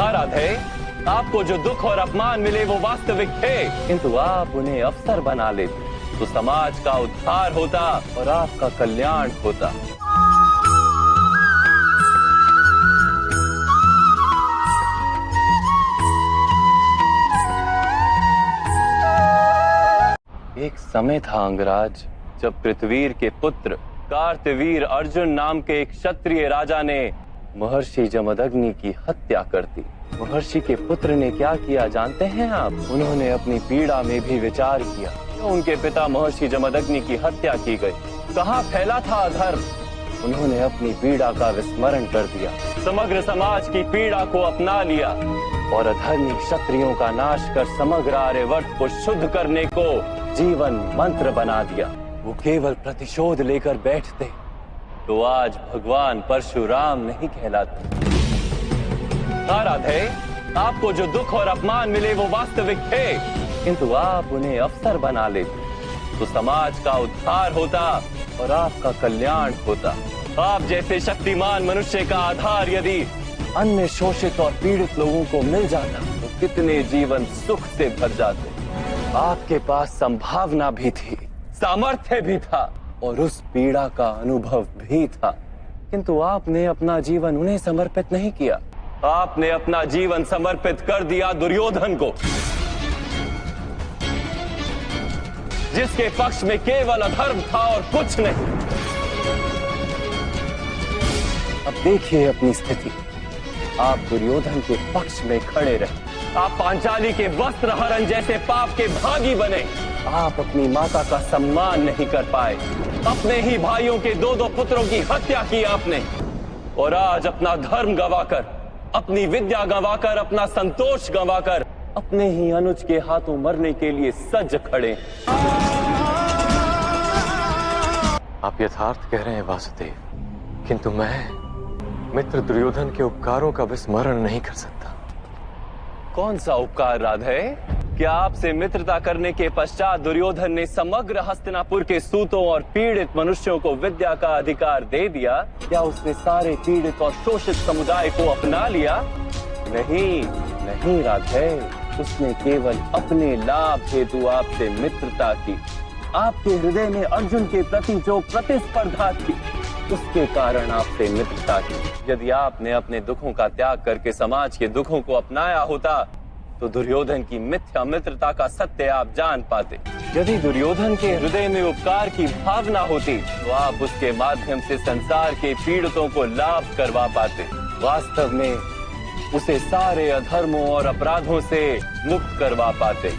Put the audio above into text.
हाँ राधे, आपको जो दुख और अपमान मिले वो वास्तविक थे, किंतु आप उन्हें अवसर बना लेते तो समाज का उद्धार होता और आपका कल्याण होता। एक समय था अंगराज, जब पृथ्वीर के पुत्र कार्तवीर अर्जुन नाम के एक क्षत्रिय राजा ने महर्षि जमदग्नि की हत्या कर दी। महर्षि के पुत्र ने क्या किया जानते हैं आप? उन्होंने अपनी पीड़ा में भी विचार किया। उनके पिता महर्षि जमदग्नि की हत्या की गई। कहाँ फैला था अधर्म? उन्होंने अपनी पीड़ा का विस्मरण कर दिया, समग्र समाज की पीड़ा को अपना लिया और अधर्मी क्षत्रियों का नाश कर समग्र आर्यवर्त को शुद्ध करने को जीवन मंत्र बना दिया। वो केवल प्रतिशोध लेकर बैठते तो आज भगवान परशुराम नहीं कहलाते। हाँ राधे, आपको जो दुख और अपमान मिले वो वास्तविक थे, किंतु आप उन्हें अवसर बना लेते तो समाज का उद्धार होता और आपका कल्याण होता। आप जैसे शक्तिमान मनुष्य का आधार यदि अन्य शोषित और पीड़ित लोगों को मिल जाता तो कितने जीवन सुख से भर जाते। आपके पास संभावना भी थी, सामर्थ्य भी था और उस पीड़ा का अनुभव भी था, किंतु आपने अपना जीवन उन्हें समर्पित नहीं किया। आपने अपना जीवन समर्पित कर दिया दुर्योधन को, जिसके पक्ष में केवल अधर्म था और कुछ नहीं। अब देखिए अपनी स्थिति, आप दुर्योधन के पक्ष में खड़े रहे, आप पांचाली के वस्त्र हरण जैसे पाप के भागी बने। आप अपनी माता का सम्मान नहीं कर पाए, अपने ही भाइयों के दो दो पुत्रों की हत्या की आपने, और आज अपना धर्म गंवाकर, अपनी विद्या गंवाकर, अपना संतोष गंवाकर अपने ही अनुज के हाथों मरने के लिए सज्ज खड़े। आप यथार्थ कह रहे हैं वासुदेव, किंतु मैं मित्र दुर्योधन के उपकारों का विस्मरण नहीं कर सकता। कौन सा उपकार राधे? क्या आपसे मित्रता करने के पश्चात दुर्योधन ने समग्र हस्तिनापुर के सूतों और पीड़ित मनुष्यों को विद्या का अधिकार दे दिया? क्या उसने सारे पीड़ित और शोषित समुदाय को अपना लिया? नहीं नहीं राधे, उसने केवल अपने लाभ हेतु आपसे मित्रता की। आपके हृदय में अर्जुन के प्रति जो प्रतिस्पर्धा थी, उसके कारण आपसे मित्रता की। यदि आपने अपने दुखों का त्याग करके समाज के दुखों को अपनाया होता तो दुर्योधन की मिथ्या मित्रता का सत्य आप जान पाते। यदि दुर्योधन के हृदय में उपकार की भावना होती तो आप उसके माध्यम से संसार के पीड़ितों को लाभ करवा पाते। वास्तव में उसे सारे अधर्मों और अपराधों से मुक्त करवा पाते।